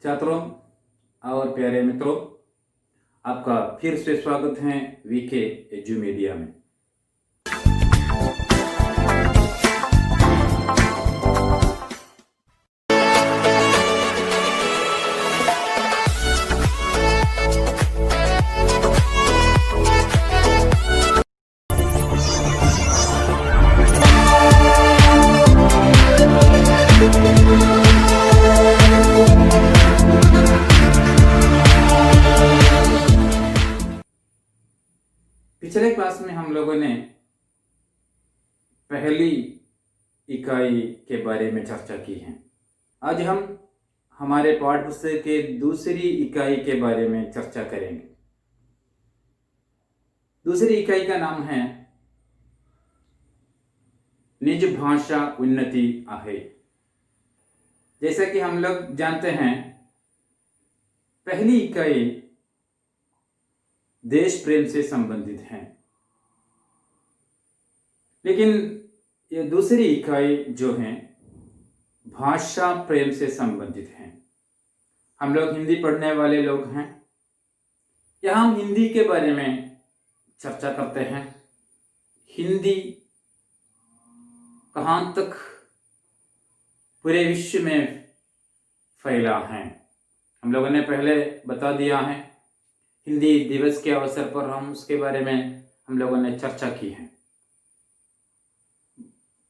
छात्रों और प्यारे मित्रों, आपका फिर से स्वागत है वीके एजू मीडिया में। पिछले क्लास में हम लोगों ने पहली इकाई के बारे में चर्चा की है। आज हम हमारे पाठ्य पुस्तक के दूसरी इकाई के बारे में चर्चा करेंगे। दूसरी इकाई का नाम है निज भाषा उन्नति आहे। जैसा कि हम लोग जानते हैं, पहली इकाई देश प्रेम से संबंधित है, लेकिन ये दूसरी इकाई जो है भाषा प्रेम से संबंधित है। हम लोग हिंदी पढ़ने वाले लोग हैं। यहाँ हम हिंदी के बारे में चर्चा करते हैं। हिंदी कहाँ तक पूरे विश्व में फैला है, हम लोगों ने पहले बता दिया है। हिंदी दिवस के अवसर पर हम उसके बारे में हम लोगों ने चर्चा की है।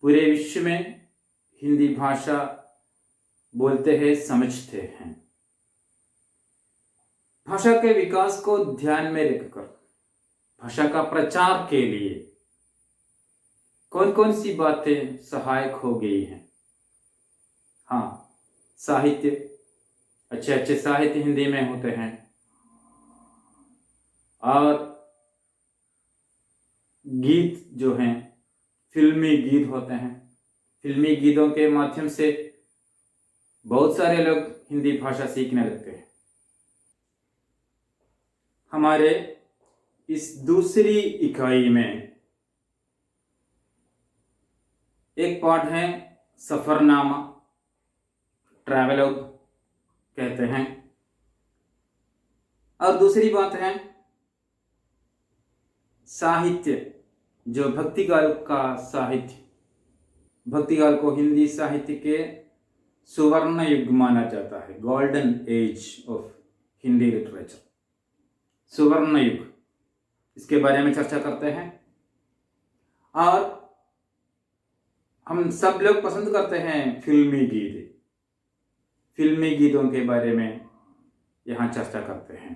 पूरे विश्व में हिंदी भाषा बोलते हैं, समझते हैं। भाषा के विकास को ध्यान में रखकर भाषा का प्रचार के लिए कौन कौन सी बातें सहायक हो गई हैं? हाँ, साहित्य, अच्छे अच्छे साहित्य हिंदी में होते हैं और गीत जो हैं फिल्मी गीत होते हैं। फिल्मी गीतों के माध्यम से बहुत सारे लोग हिंदी भाषा सीखने लगते हैं। हमारे इस दूसरी इकाई में एक पाठ है सफरनामा, ट्रैवलॉग कहते हैं, और दूसरी बात है साहित्य, जो भक्तिकाल का साहित्य। भक्तिकाल को हिंदी साहित्य के सुवर्ण युग माना जाता है, golden age of Hindi literature, सुवर्ण युग। इसके बारे में चर्चा करते हैं। और हम सब लोग पसंद करते हैं फिल्मी गीत। फिल्मी गीतों के बारे में यहाँ चर्चा करते हैं।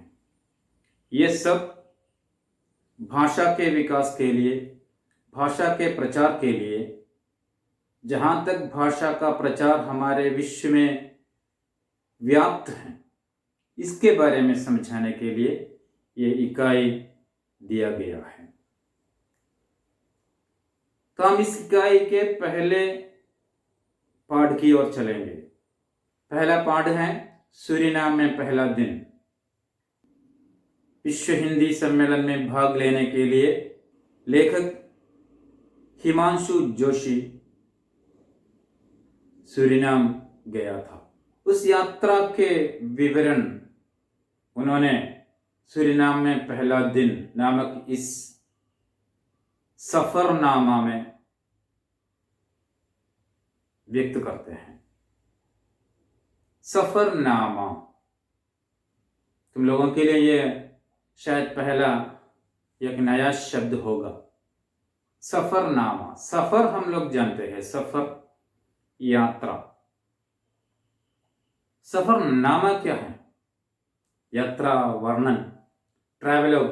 ये सब भाषा के विकास के लिए, भाषा के प्रचार के लिए, जहाँ तक भाषा का प्रचार हमारे विश्व में व्याप्त है, इसके बारे में समझाने के लिए ये इकाई दिया गया है। तो हम इस इकाई के पहले पाठ की ओर चलेंगे। पहला पाठ है सूरीनाम में पहला दिन। विश्व हिंदी सम्मेलन में भाग लेने के लिए लेखक हिमांशु जोशी सूरीनाम गया था। उस यात्रा के विवरण उन्होंने सूरीनाम में पहला दिन नामक इस सफरनामा में व्यक्त करते हैं। सफरनामा तुम लोगों के लिए ये शायद पहला एक नया शब्द होगा। सफरनामा, सफर हम लोग जानते हैं, सफर यात्रा। सफरनामा क्या है? यात्रा वर्णन, ट्रैवलॉग,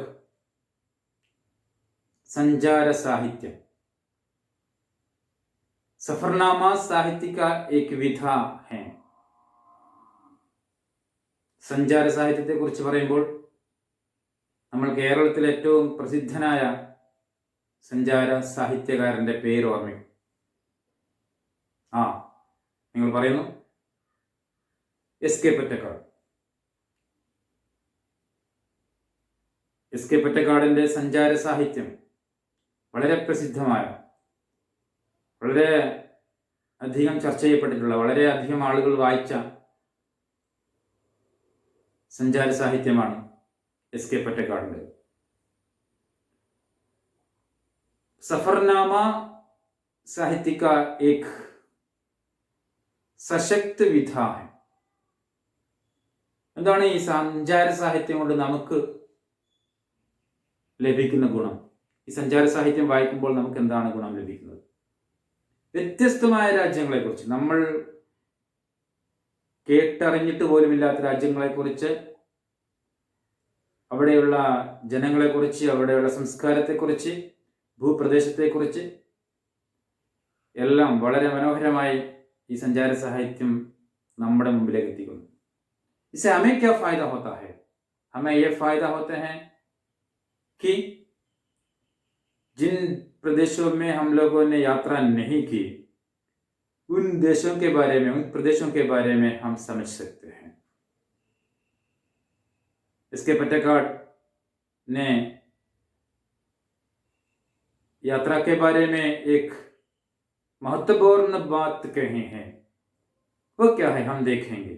संचार साहित्य। सफरनामा साहित्य का एक विधा है। സഞ്ചാര സാഹിത്യത്തെക്കുറിച്ച് പറയുമ്പോൾ നമ്മൾ കേരളത്തിലെ ഏറ്റവും പ്രസിദ്ധനായ സഞ്ചാര സാഹിത്യകാരൻ്റെ പേര് ഓർമ്മിക്കും. നിങ്ങൾ പറയുന്നു എസ്.കെ. പൊറ്റക്കാട്. എസ്.കെ. പൊറ്റക്കാടിൻ്റെ സഞ്ചാര സാഹിത്യം വളരെ പ്രസിദ്ധമായ, വളരെ അധികം ചർച്ച ചെയ്യപ്പെട്ടിട്ടുള്ള, വളരെ അധികം ആളുകൾ വായിച്ച സഞ്ചാര സാഹിത്യമാണ് എസ് കെ പൊറ്റക്കാടിൻ്റെ. सफरनामा साहित्य का एक सशक्त विधा है. എന്താണ് ഈ സഞ്ചാര സാഹിത്യം കൊണ്ട് നമുക്ക് ലഭിക്കുന്ന ഗുണം? ഈ സഞ്ചാര സാഹിത്യം വായിക്കുമ്പോൾ നമുക്ക് എന്താണ് ഗുണം ലഭിക്കുന്നത്? വ്യത്യസ്തമായ രാജ്യങ്ങളെക്കുറിച്ച്, നമ്മൾ കേട്ടറിഞ്ഞിട്ട് പോലുമില്ലാത്ത രാജ്യങ്ങളെക്കുറിച്ച്, അവിടെയുള്ള ജനങ്ങളെക്കുറിച്ച്, അവിടെയുള്ള സംസ്കാരത്തെക്കുറിച്ച്, ഭൂപ്രദേശത്തെക്കുറിച്ച് എല്ലാം വളരെ മനോഹരമായി ഈ സഞ്ചാര സാഹിത്യം നമ്മുടെ മുമ്പിലേക്ക് എത്തിക്കുന്നു. इससे हमें क्या फायदा होता है? हमें यह फायदा होते हैं कि जिन प्रदेशों में हम लोगों ने यात्रा नहीं की, उन देशों के बारे में, उन प्रदेशों के बारे में हम समझ सकते हैं. इसके पट्टेकाड ने यात्रा के बारे में एक महत्वपूर्ण बात कही है. वो क्या है हम देखेंगे.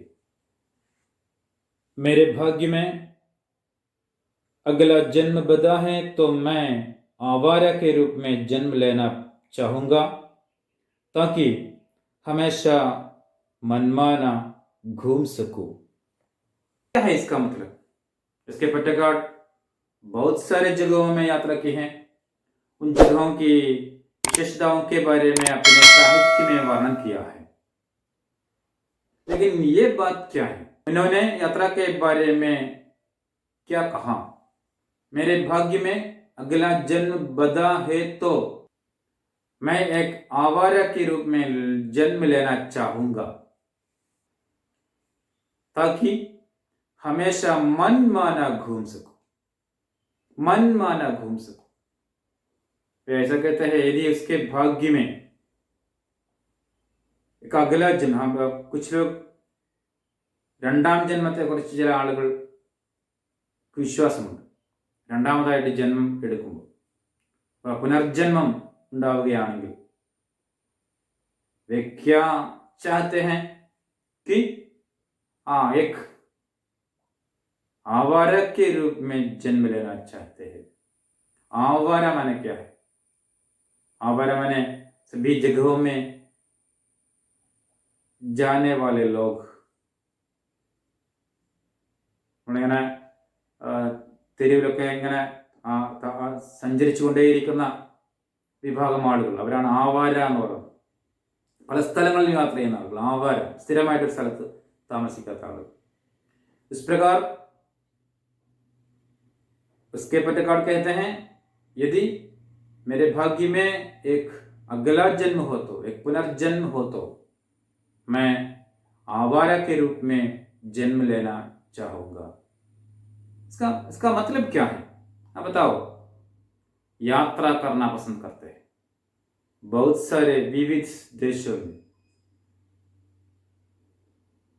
मेरे भाग्य में अगला जन्म बदा है तो मैं आवारा के रूप में जन्म लेना चाहूँगा, ताकि हमेशा मनमाना घूम सकूं. क्या है इसका मतलब? इसके पट्टेकाड बहुत सारे जगहों में यात्रा की है. उन जगहों की विशेषताओं के बारे में अपने साहित्य में वर्णन किया है. लेकिन ये बात क्या है? इन्होंने यात्रा के बारे में क्या कहा? मेरे भाग्य में अगला जन्म बदा है तो मैं एक आवारा के रूप में जन्म लेना चाहूंगा, ताकि हमेशा मनमाना घूम सकूं. मनमाना घूम सकूं. ऐसा कहते हैं यदि उसके भाग्य में एक अगला जन्म, हम कुछ लोग രണ്ടാം ജന്മത്തെക്കുറിച്ച് ചില ആളുകൾക്ക് വിശ്വാസമുണ്ട്. രണ്ടാമതായിട്ട് ജന്മം എടുക്കുമ്പോൾ പുനർജന്മം ഉണ്ടാവുകയാണെങ്കിൽ वे क्या चाहते हैं कि एक आवारा के रूप में जन्म लेना चाहते हैं. आवारा माने क्या है? आवारा माने सभी जगहों में जाने वाले लोग. നമ്മളിങ്ങനെ തെരുവിലൊക്കെ ഇങ്ങനെ സഞ്ചരിച്ചു കൊണ്ടേയിരിക്കുന്ന വിഭാഗം ആളുകൾ, അവരാണ് ആവാര എന്ന് പറയുന്നത്. പല സ്ഥലങ്ങളിൽ യാത്ര ചെയ്യുന്ന ആളുകൾ ആവാര, സ്ഥിരമായിട്ടൊരു സ്ഥലത്ത് താമസിക്കാത്ത ആളുകൾ. इस प्रकार उसके पट्टेकाड कहते हैं यदि मेरे भाग्य में एक अगला जन्म हो तो, एक पुनर्जन्म हो तो मैं आवारा के रूप में जन्म लेना चाहूंगा. इसका मतलब क्या है? अब बताओ. यात्रा करना पसंद करते हैं बहुत सारे विविध देशों में,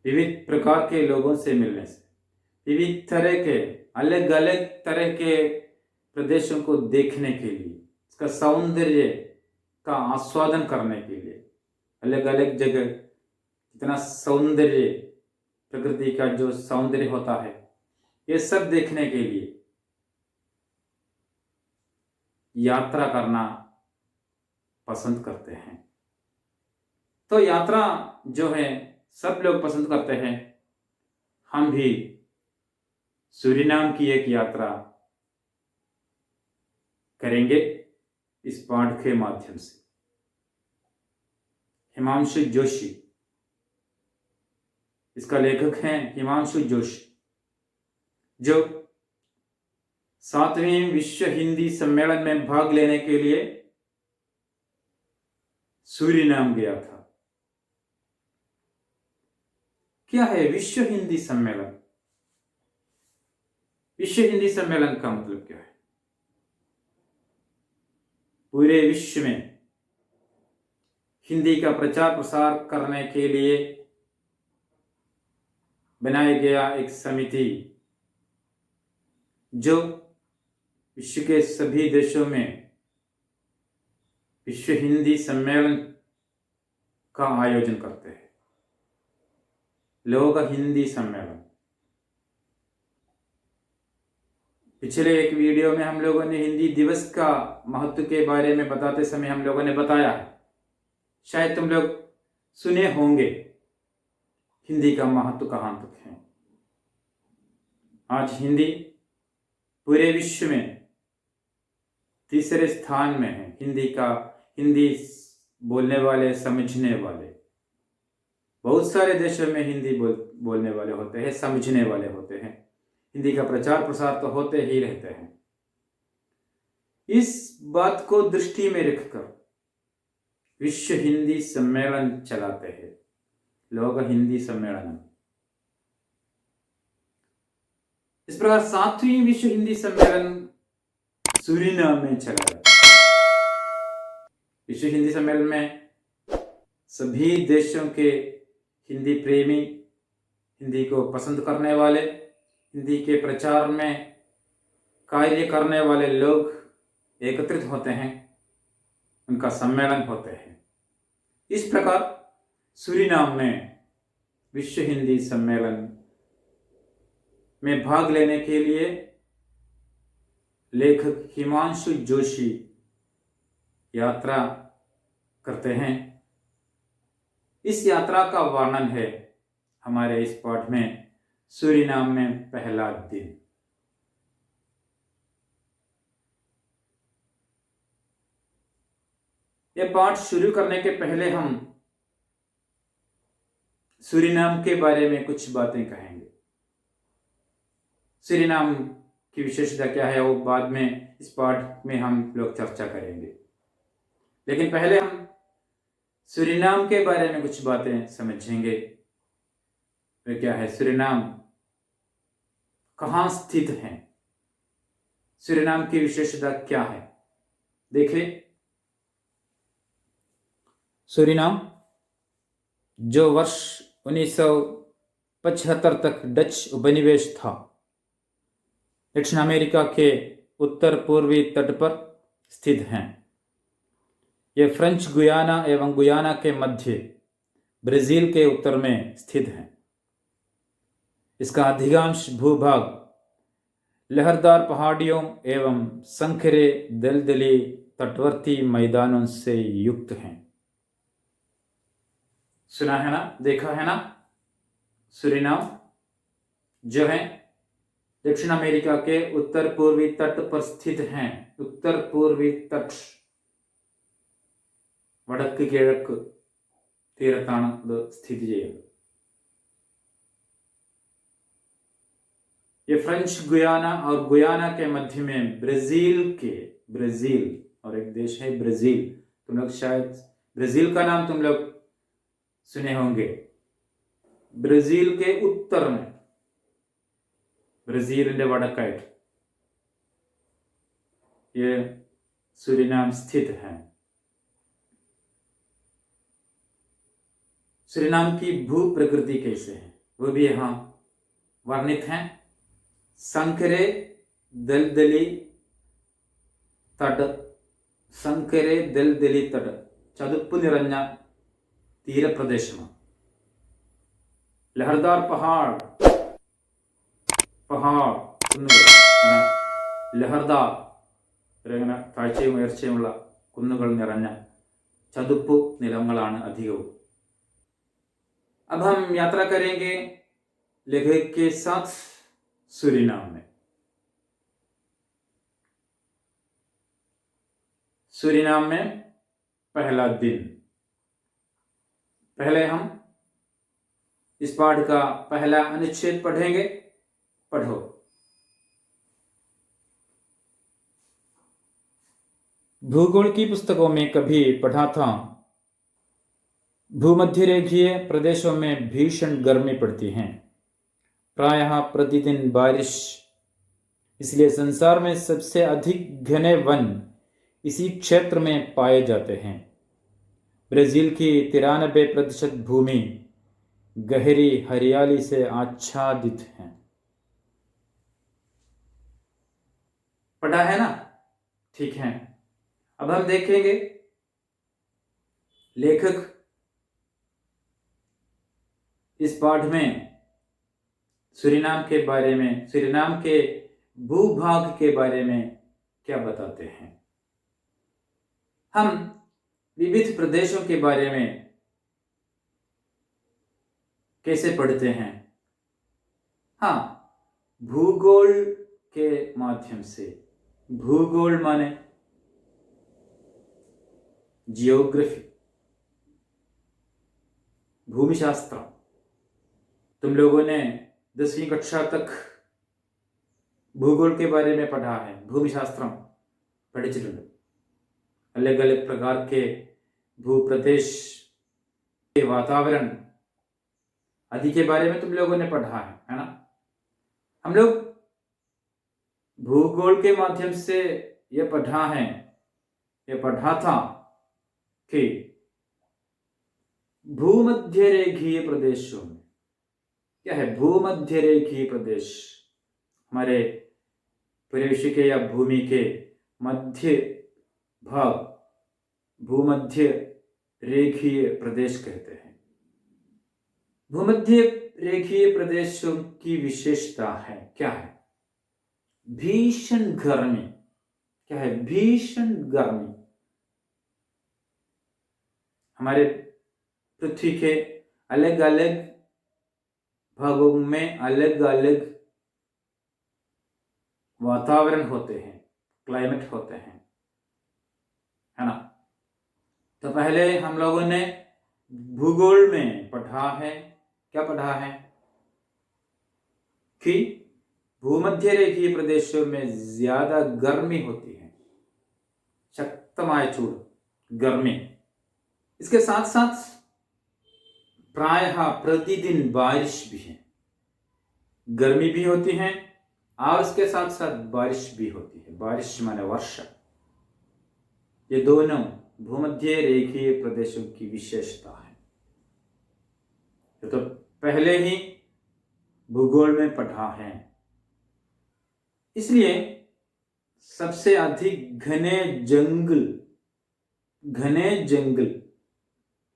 विविध प्रकार के लोगों से मिलने से, विविध तरह के अलग अलग तरह के प्रदेशों को देखने के लिए, इसका सौंदर्य का आस्वादन करने के लिए, अलग अलग जगह इतना सौंदर्य, प्रकृति का जो सौंदर्य होता है, ये सब देखने के लिए यात्रा करना पसंद करते हैं. तो यात्रा जो है सब लोग पसंद करते हैं. हम भी सूरीनाम की एक यात्रा करेंगे इस पाठ के माध्यम से. हिमांशु जोशी इसका लेखक हैं. हिमांशु जोशी जो 7वें विश्व हिंदी सम्मेलन में भाग लेने के लिए सूरीनाम गया था. क्या है विश्व हिंदी सम्मेलन? विश्व हिंदी सम्मेलन का मतलब क्या है? पूरे विश्व में हिंदी का प्रचार प्रसार करने के लिए बनाया गया एक समिति जो विश्व के सभी देशों में विश्व हिंदी सम्मेलन का आयोजन करते हैं. लोक हिंदी सम्मेलन. पिछले एक वीडियो में हम लोगों ने हिंदी दिवस का महत्व के बारे में बताते समय हम लोगों ने बताया है, शायद तुम लोग सुने होंगे हिंदी का महत्व कहाँ तक है। आज हिंदी पूरे विश्व में तीसरे स्थान में है। हिंदी बोलने वाले, समझने वाले बहुत सारे देशों में हिंदी बोलने वाले होते हैं, समझने वाले होते हैं। हिंदी का प्रचार प्रसार तो होते ही रहते हैं। इस बात को दृष्टि में रखकर विश्व हिंदी सम्मेलन चलाते हैं, लोक हिंदी सम्मेलन। इस प्रकार 7वीं विश्व हिंदी सम्मेलन सूरीनाम में चला जाता है। विश्व हिंदी सम्मेलन में सभी देशों के हिंदी प्रेमी, हिंदी को पसंद करने वाले, हिंदी के प्रचार में कार्य करने वाले लोग एकत्रित होते हैं, उनका सम्मेलन होते हैं। इस प्रकार सूरीनाम में विश्व हिंदी सम्मेलन में भाग लेने के लिए लेखक हिमांशु जोशी यात्रा करते हैं। इस यात्रा का वर्णन है हमारे इस पाठ में, सूरीनाम में पहला दिन। यह पाठ शुरू करने के पहले हम सूरीनाम के बारे में कुछ बातें कहेंगे। सूरीनाम की विशेषता क्या है वो बाद में इस पाठ में हम लोग चर्चा करेंगे, लेकिन पहले हम सूरीनाम के बारे में कुछ बातें समझेंगे। वे क्या है, सूरीनाम कहाँ स्थित है, सूरीनाम की विशेषता क्या है। देखिए, सूरीनाम जो वर्ष 1975 तक डच उपनिवेश था, दक्षिण अमेरिका के उत्तर पूर्वी तट पर स्थित हैं। ये फ्रेंच गुयाना एवं गुयाना के मध्य, ब्राजील के उत्तर में स्थित है। इसका अधिकांश भूभाग लहरदार पहाड़ियों एवं संकरे दलदली तटवर्ती मैदानों से युक्त हैं। सुना है ना, देखा है ना। सूरीनाम जो है दक्षिण अमेरिका के उत्तर पूर्वी तट पर स्थित हैं। उत्तर पूर्वी तट, വടക്ക് കിഴക്ക് തീരത്താണ് ഇത് സ്ഥിതി ചെയ്യുന്നത്। ये फ्रेंच गुयाना और गुयाना के मध्य में ब्राजील और एक देश है ब्राजील। तुम लोग शायद ब्राजील का नाम तुम लोग सुने होंगे। ब्राजील के उत्तर में, ബ്രസീലിന്റെ വടക്കായിട്ട് ये सूरीनाम स्थित है। सूरीनाम की भू प्रकृति कैसे है वो भी यहाँ वर्णित है। संकरे दलदली तट, ചതുപ്പ് നിറഞ്ഞ തീരപ്രദേശമാണ്। ലഹർദാർ പഹാഡ് കുന്നുകൾ, ലഹർദാർ ഇങ്ങനെ താഴ്ചയും ഉയർച്ചയുമുള്ള കുന്നുകൾ നിറഞ്ഞ ചതുപ്പു നിലങ്ങളാണ് അധികവും। अब हम यात्रा करेंगे लेखक के साथ सूरीनाम में। सूरीनाम में पहला दिन। पहले हम इस पाठ का पहला अनुच्छेद पढ़ेंगे। पढ़ो। भूगोल की पुस्तकों में कभी पढ़ा था, भूमध्यरेखीय प्रदेशों में भीषण गर्मी पड़ती है, प्रायः प्रतिदिन बारिश। इसलिए संसार में सबसे अधिक घने वन इसी क्षेत्र में पाए जाते हैं। ब्राजील की 93% भूमि गहरी हरियाली से आच्छादित है। पढ़ा है ना? ठीक है। अब हम देखेंगे लेखक इस पाठ में सूरीनाम के बारे में, सूरीनाम के भूभाग के बारे में क्या बताते हैं? हम विविध प्रदेशों के बारे में कैसे पढ़ते हैं? हाँ, भूगोल के माध्यम से। भूगोल माने जियोग्राफी, भूमिशास्त्र। तुम लोगों ने 10वीं कक्षा तक भूगोल के बारे में पढ़ा है, भूमिशास्त्रम പഠിച്ചിട്ടുണ്ട്। अलग अलग प्रकार के भूप्रदेश के वातावरण आदि के बारे में तुम लोगों ने पढ़ा है ना? हम लोग भूगोल के माध्यम से ये पढ़ा था कि भूमध्य रेखीय प्रदेशों में, क्या है भूमध्य रेखीय प्रदेश? हमारे पृथ्वी के या भूमि के मध्य भाग भूमध्य रेखीय प्रदेश कहते हैं। भूमध्य रेखीय प्रदेशों की विशेषता है, क्या है? भीषण गर्मी। क्या है? भीषण गर्मी। हमारे पृथ्वी के अलग अलग भागों में अलग अलग वातावरण होते हैं, क्लाइमेट होते हैं, है ना? तो पहले हम लोगों ने भूगोल में पढ़ा है, क्या पढ़ा है? कि भूमध्य रेखीय प्रदेशों में ज्यादा गर्मी होती है, शक्तमाय चूड़ गर्मी। इसके साथ साथ प्रायः प्रतिदिन बारिश भी है, गर्मी भी होती है और उसके साथ साथ बारिश भी होती है। बारिश माने वर्षा। ये दोनों भूमध्य रेखीय प्रदेशों की विशेषता है। तो पहले ही भूगोल में पढ़ा है। इसलिए सबसे अधिक घने जंगल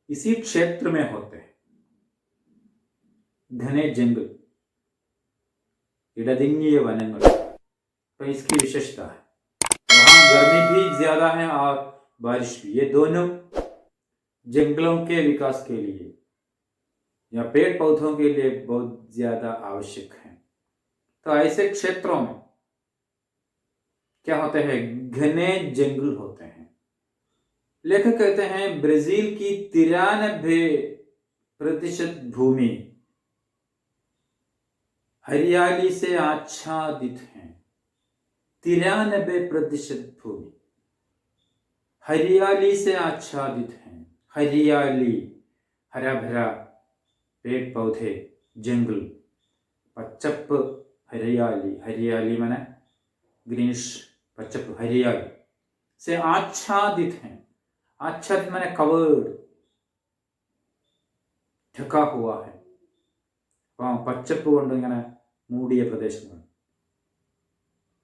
इसी क्षेत्र में होते हैं। घने जंगल, इड़दिंगीय वनंगल, तो इसकी विशेषता है। वहां गर्मी भी ज्यादा है और बारिश भी। ये दोनों जंगलों के विकास के लिए या पेड़ पौधों के लिए बहुत ज्यादा आवश्यक है। तो ऐसे क्षेत्रों में क्या होते हैं? घने जंगल होते हैं। लेखक कहते हैं ब्राजील की 93% भूमि हरियाली से आच्छादित है। 93% भूमि हरियाली से आच्छादित है। हरियाली, हरा भरा पेड़ पौधे, जंगल, पच्चप हरियाली। हरियाली माने ग्रीनिश, पच्चप हरियाली से आच्छादित है। आच्छादित माने कवर्ड, ढका हुआ है। पच्चप കൊണ്ട് ഇങ്ങനെ മൂടിയ പ്രദേശമാണ്।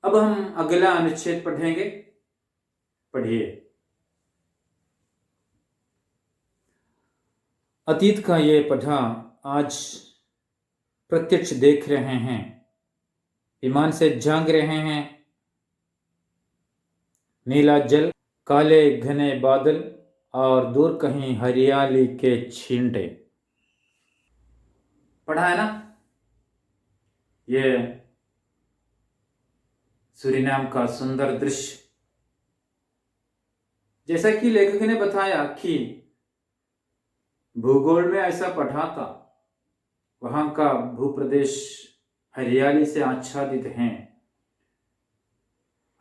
अब हम अगला अनुच्छेद पढ़ेंगे। पढ़िए। अतीत का ये पढ़ा, आज प्रत्यक्ष देख रहे हैं, विमान से झांक रहे हैं। नीला जल, काले घने बादल और दूर कहीं हरियाली के छींटे। पढ़ा है ना? ये सूरीनाम का सुंदर दृश्य। जैसा कि लेखक ने बताया कि भूगोल में ऐसा पढ़ा था, वहां का भूप्रदेश हरियाली से आच्छादित हैं।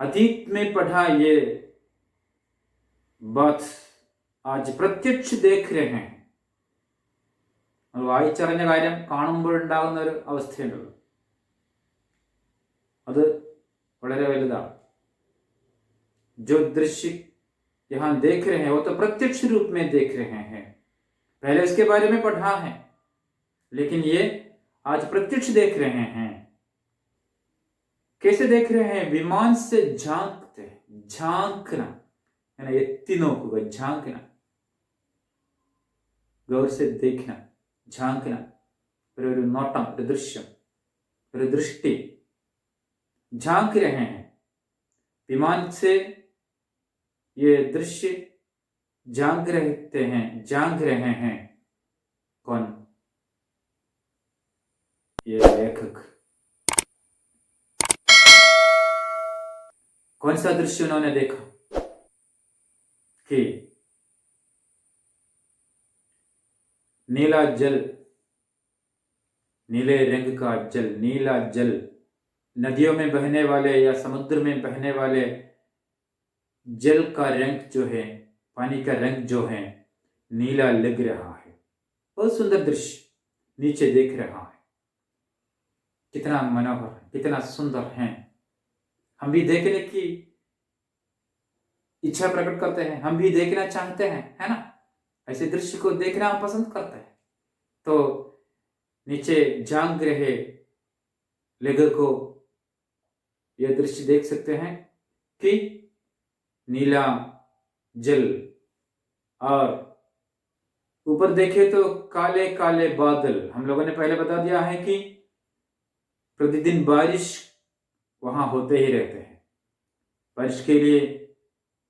अतीत में पढ़ा ये बात आज प्रत्यक्ष देख रहे हैं। വായിച്ചറിഞ്ഞ കാര്യം കാണുമ്പോഴുണ്ടാകുന്ന ഒരു അവസ്ഥയുണ്ടല്ലോ, അത് വളരെ വലുതാണ്। जो दृश्य यहां देख रहे हैं वो तो प्रत्यक्ष रूप में देख रहे हैं। पहले इसके बारे में पढ़ा है, लेकिन ये आज प्रत्यक्ष देख रहे हैं। कैसे देख रहे हैं? विमान से झांकते हैं। झांकना यानी എത്തി നോക്കുക, झांकना, गौर से देखना, झांकना, ഒരു നോട്ടം, ഒരു ദൃശ്യം, ഒരു ദൃഷ്ടി, झांक रहे हैं। विमान से ये दृश्य झांक रहे हैं। कौन? ये लेखक। कौन सा दृश्य उन्होंने देखा कि नीला जल, नीले रंग का जल, नीला जल, नदियों में बहने वाले या समुद्र में बहने वाले जल का रंग जो है, पानी का रंग जो है, नीला लग रहा है। बहुत सुंदर दृश्य नीचे देख रहा है। कितना मनोहर, कितना सुंदर है। हम भी देखने की इच्छा प्रकट करते हैं, हम भी देखना चाहते हैं, है ना? ऐसे दृश्य को देखना हम पसंद करते हैं। तो नीचे झांक रहे लेखक को यह दृश्य देख सकते हैं कि नीला जल, और ऊपर देखे तो काले काले बादल। हम लोगों ने पहले बता दिया है कि प्रतिदिन बारिश वहां होते ही रहते हैं। बारिश के लिए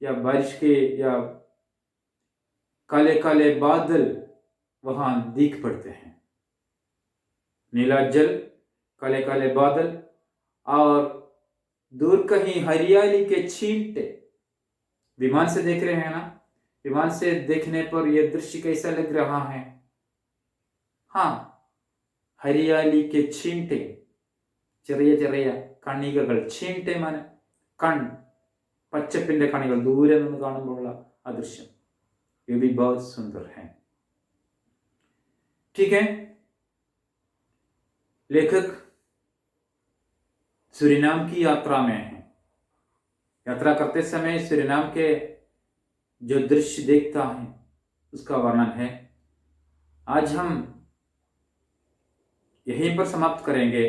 या काले काले बादल वहां दिख पड़ते हैं। नीला जल, काले काले बादल, और दूर कहीं हरियाली के छींटे। विमान से देख रहे हैं ना? विमान से देखने पर यह दृश्य कैसा लग रहा है? हाँ, हरियाली के छींटे, ചെറിയ ചെറിയ കണികകൾ, छींटे माने कण, പച്ചപ്പിന്റെ കണികൾ ദൂരെ നിന്ന് കാണുമ്പോഴുള്ള ആ ദൃശ്യം, ये भी बहुत सुंदर है। ठीक है, लेखक सूरीनाम की यात्रा में है। यात्रा करते समय सूरीनाम के जो दृश्य देखता है उसका वर्णन है। आज हम यहीं पर समाप्त करेंगे।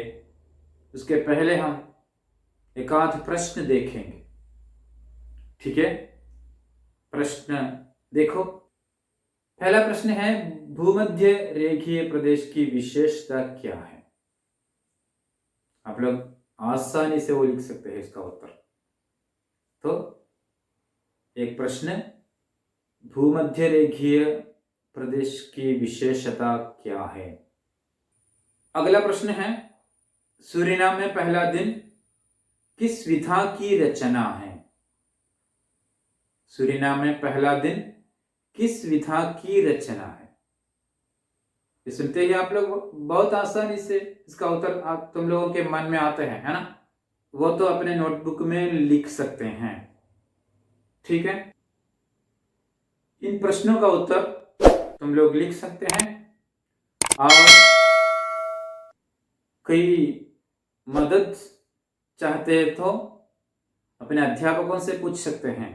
उसके पहले हम एक आध प्रश्न देखेंगे। ठीक है, प्रश्न देखो। पहला प्रश्न है, भूमध्य रेखीय प्रदेश की विशेषता क्या है? आप लोग आसानी से वो लिख सकते हैं इसका उत्तर। तो एक प्रश्न, भूमध्य रेखीय प्रदेश की विशेषता क्या है? अगला प्रश्न है, सूरीनाम में पहला दिन किस विधा की रचना है? सूरीनाम में पहला दिन किस विधा की रचना है? ये सुनते ही आप लोग बहुत आसानी से इसका उत्तर तुम लोगों के मन में आते हैं, है ना? वो तो अपने नोटबुक में लिख सकते हैं। ठीक है, इन प्रश्नों का उत्तर तुम लोग लिख सकते हैं, और कोई मदद चाहते तो अपने अध्यापकों से पूछ सकते हैं।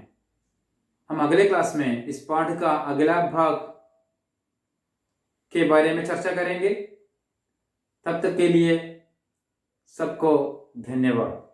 हम अगले क्लास में इस पाठ का अगला भाग के बारे में चर्चा करेंगे। तब तक के लिए सबको धन्यवाद।